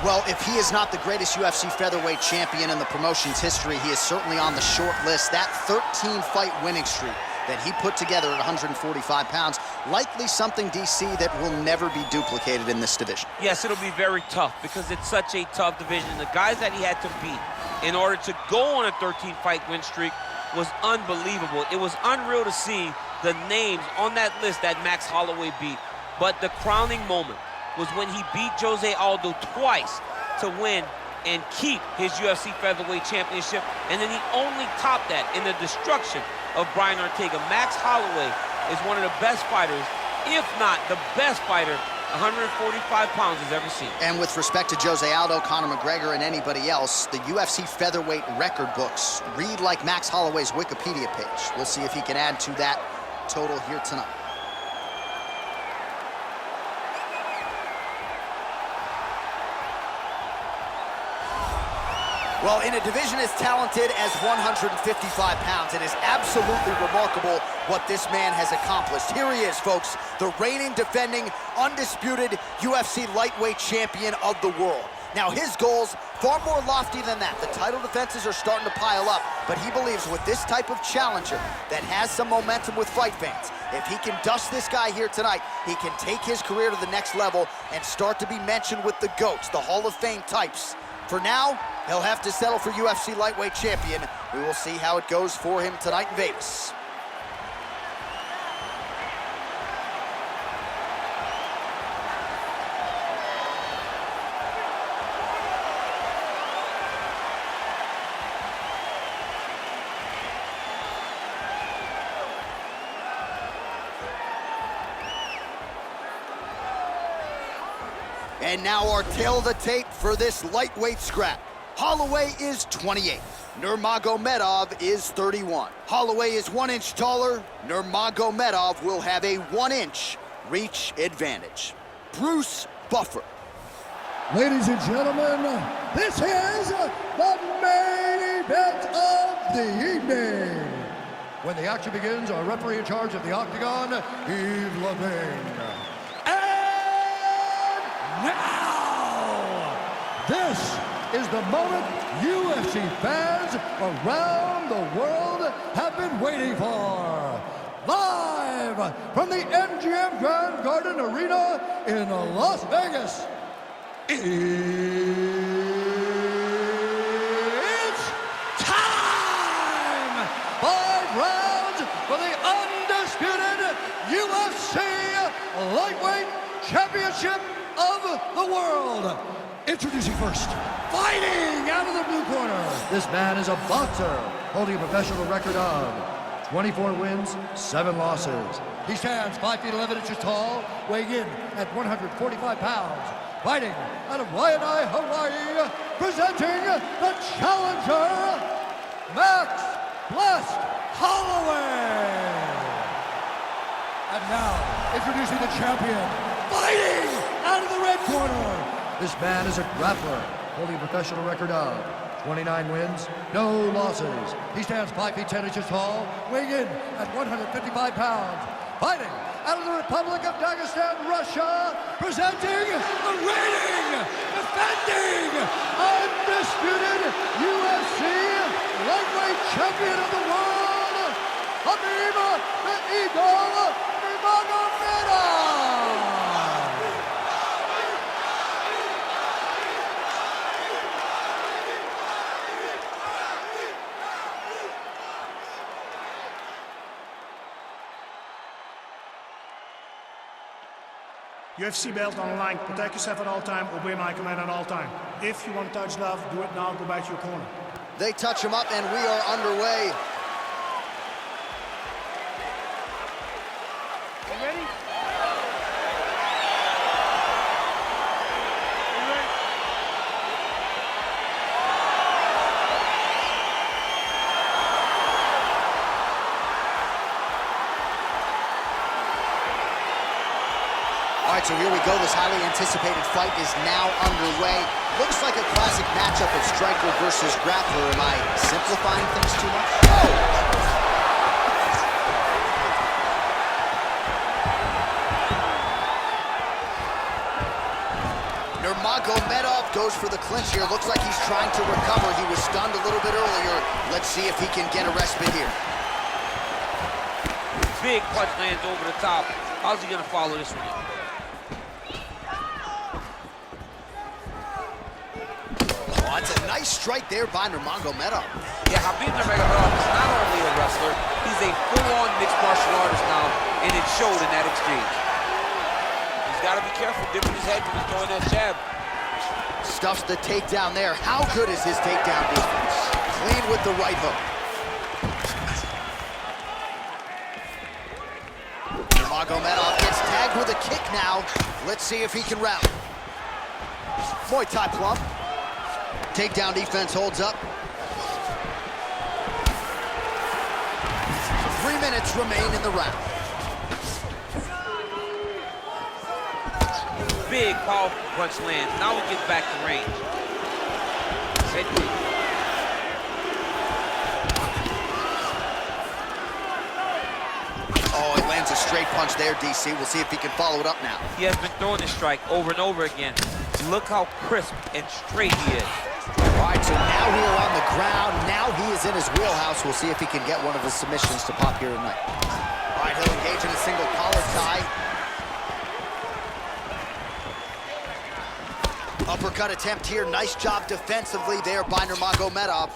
Well, if he is not the greatest UFC featherweight champion in the promotion's history, he is certainly on the short list. That 13-fight winning streak that he put together at 145 pounds, likely something, DC, that will never be duplicated in this division. Yes, it'll be very tough because it's such a tough division. The guys that he had to beat in order to go on a 13-fight win streak was unbelievable. It was unreal to see the names on that list that Max Holloway beat. But the crowning moment was when he beat Jose Aldo twice to win and keep his UFC featherweight championship, and then he only topped that in the destruction of Brian Ortega. Max Holloway is one of the best fighters, if not the best fighter 145 pounds has ever seen. And with respect to Jose Aldo, Conor McGregor, and anybody else, the UFC featherweight record books read like Max Holloway's Wikipedia page. We'll see if he can add to that total here tonight. Well, in a division as talented as 155 pounds, it is absolutely remarkable what this man has accomplished. Here he is, folks, the reigning, defending, undisputed UFC lightweight champion of the world. Now, his goals, far more lofty than that. The title defenses are starting to pile up, but he believes with this type of challenger that has some momentum with fight fans, if he can dust this guy here tonight, he can take his career to the next level and start to be mentioned with the GOATs, the Hall of Fame types. For now, he'll have to settle for UFC lightweight champion. We will see how it goes for him tonight in Vegas. And now our tail of the tape for this lightweight scrap. Holloway is 28. Nurmagomedov is 31. Holloway is 1 inch taller. Nurmagomedov will have a 1-inch reach advantage. Bruce Buffer. Ladies and gentlemen, this is the main event of the evening. When the action begins, our referee in charge of the Octagon, Yves Levine. Now, this is the moment UFC fans around the world have been waiting for. Live from the MGM Grand Garden Arena in Las Vegas, it's time! 5 rounds for the undisputed UFC Lightweight Championship of the world. Introducing first, fighting out of the blue corner. This man is a boxer, holding a professional record of 24 wins, 7 losses. He stands 5 feet 11 inches tall, weighing in at 145 pounds. Fighting out of Waianae, Hawaii, presenting the challenger, Max Blessed Holloway. And now, introducing the champion, fighting out of the red corner. This man is a grappler, holding a professional record of 29 wins, no losses. He stands 5 feet 10 inches tall, weighing in at 155 pounds. Fighting out of the Republic of Dagestan, Russia, presenting the reigning, defending, undisputed UFC lightweight champion of the world, Khabib the Eagle Nurmagomedov. UFC belt on the line. Protect yourself at all time. Obey my command at all time. If you want to touch love, do it now. Go back to your corner. They touch him up, and we are underway. You ready? All right, so here we go. This highly anticipated fight is now underway. Looks like a classic matchup of striker versus grappler. Am I simplifying things too much? Nurmagomedov goes for the clinch here. Looks like he's trying to recover. He was stunned a little bit earlier. Let's see if he can get a respite here. Big punch lands over the top. How's he gonna follow this one up? Oh, that's a nice strike there by Nurmagomedov. Yeah, Khabib Nurmagomedov is not only a wrestler, he's a full-on mixed martial artist now, and it showed in that exchange. He's got to be careful dipping his head when he's throwing that jab. Stuffs the takedown there. How good is his takedown defense? Clean with the right hook. Nurmagomedov gets tagged with a kick now. Let's see if he can rally. Muay Thai plump. Takedown defense holds up. 3 minutes remain in the round. Big, powerful punch lands. Now we get back to range. Head kick. Oh, it lands a straight punch there, DC. We'll see if he can follow it up now. He has been throwing this strike over and over again. Look how crisp and straight he is. All right, so now we are on the ground. Now he is in his wheelhouse. We'll see if he can get one of his submissions to pop here tonight. All right, he'll engage in a single collar tie. Uppercut attempt here. Nice job defensively there by Nurmagomedov.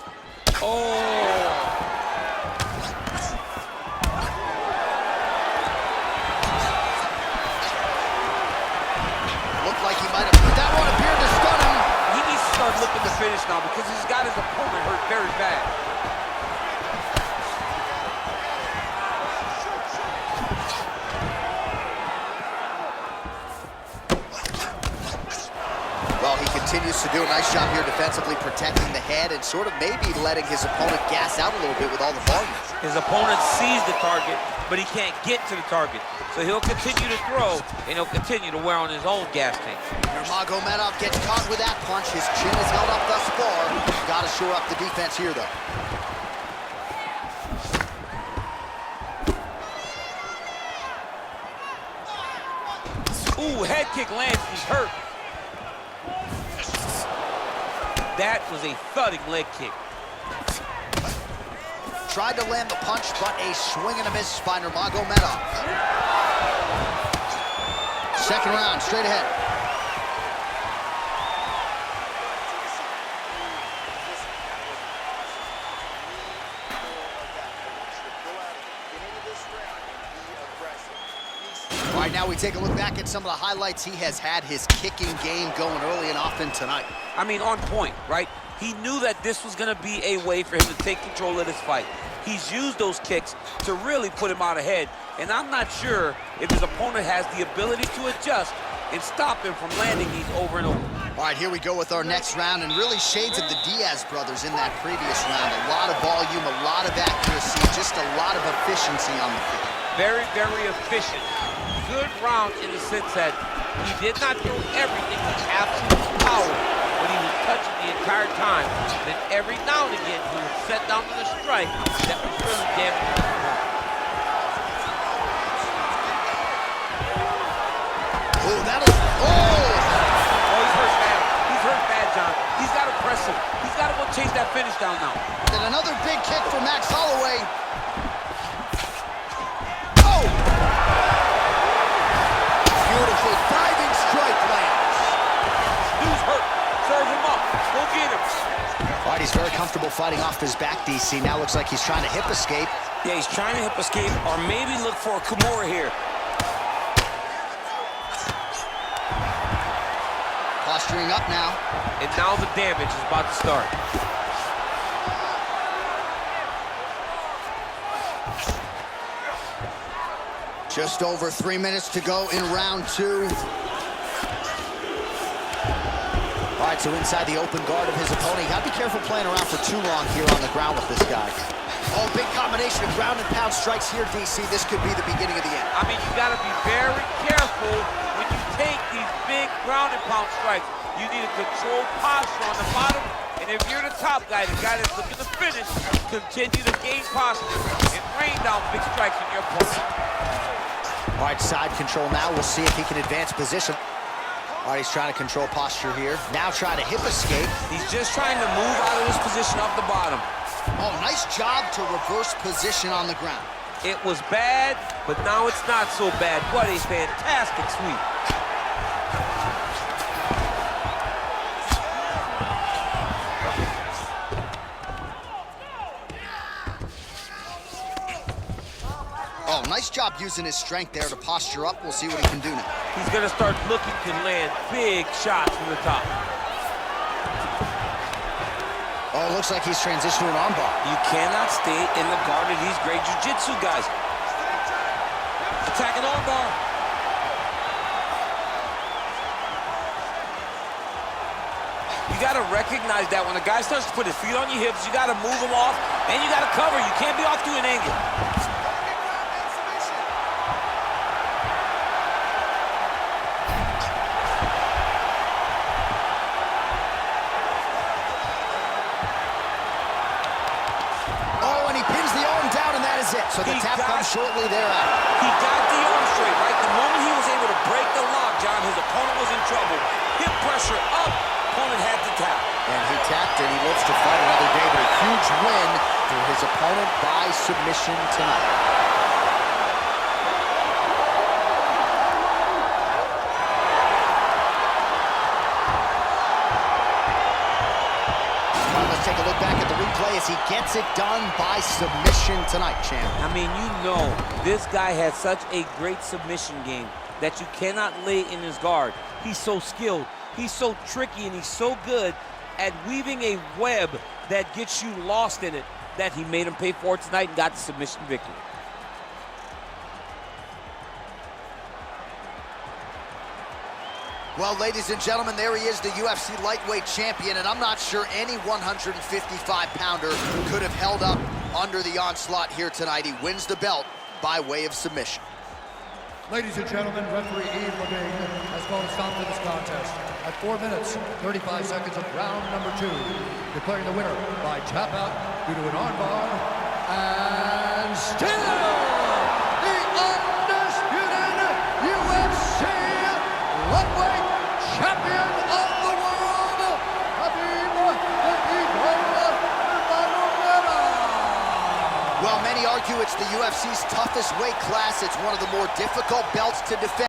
Oh! Looked like he might have... That one appeared to stun him. He needs to start looking to finish now because he's got his opponent hurt very bad. Well, he continues to do a nice job here defensively, protecting the head and sort of maybe letting his opponent gas out a little bit with all the volume. His opponent sees the target, but he can't get to the target. So he'll continue to throw, and he'll continue to wear on his own gas tank. Nurmagomedov gets caught with that punch. His chin is held up thus far. Got to shore up the defense here, though. Ooh, head kick lands, he's hurt. That was a thudding leg kick. Tried to land the punch, but a swing and a miss by Nurmagomedov. Second round, straight ahead. All right, now we take a look back at some of the highlights. He has had his kicking game going early and often tonight. I mean, on point, right? He knew that this was going to be a way for him to take control of this fight. He's used those kicks to really put him out ahead, and I'm not sure if his opponent has the ability to adjust and stop him from landing these over and over. All right, here we go with our next round, and really shades of the Diaz brothers in that previous round. A lot of volume, a lot of accuracy, just a lot of efficiency on the field. Very, very efficient. Good round in the sense that he did not throw everything with absolute power, but he was touching the entire time. Then every now and again, he would set down with a strike that was really damaging his opponent. Oh, that is... Oh! Oh, he's hurt bad. He's hurt bad, John. He's got to press him. He's got to go chase that finish down now. And another big kick for Max Holloway. Oh! Beautiful diving strike lands. Dude's hurt. Serve him up. Go get him. All right, he's very comfortable fighting off his back, DC. Now looks like he's trying to hip escape. Yeah, he's trying to hip escape or maybe look for a Kimura here. Posturing up now. And now the damage is about to start. Just over 3 minutes to go in round two. All right, so inside the open guard of his opponent. You gotta be careful playing around for too long here on the ground with this guy. Oh, big combination of ground and pound strikes here, DC. This could be the beginning of the end. I mean, you gotta be very careful when you take these big ground and pound strikes. You need a controlled posture on the bottom, and if you're the top guy, the guy that's looking to finish, continue to gain posture and rain down big strikes on your opponent. All right, side control now. We'll see if he can advance position. All right, he's trying to control posture here. Now trying to hip escape. He's just trying to move out of this position off the bottom. Oh, nice job to reverse position on the ground. It was bad, but now it's not so bad. What a fantastic sweep. Oh, nice job using his strength there to posture up. We'll see what he can do now. He's gonna start looking to land big shots from the top. Oh, it looks like he's transitioned to an armbar. You cannot stay in the guard of these great jiu-jitsu guys. Attacking armbar. You got to recognize that when a guy starts to put his feet on your hips, you got to move him off, and you got to cover. You can't be off to an angle. So the tap comes shortly thereafter. He got the arm straight, right? The moment he was able to break the lock, John, his opponent was in trouble. Hip pressure up, opponent had to tap. And he tapped and he lives to fight another day, but a huge win for his opponent by submission tonight. Let's take a look back at the replay as he gets it done by submission tonight, champ. I mean, you know, this guy has such a great submission game that you cannot lay in his guard. He's so skilled, he's so tricky, and he's so good at weaving a web that gets you lost in it that he made him pay for it tonight and got the submission victory. Well, ladies and gentlemen, there he is, the UFC lightweight champion, and I'm not sure any 155-pounder could have held up under the onslaught here tonight. He wins the belt by way of submission. Ladies and gentlemen, referee Yves Levine has called a stop to this contest at 4 minutes, 35 seconds of round number 2, declaring the winner by tap out due to an armbar, and still the undisputed UFC lightweight champion of the world, Khabib Nurmagomedov. Well, many argue it's the UFC's toughest weight class. It's one of the more difficult belts to defend.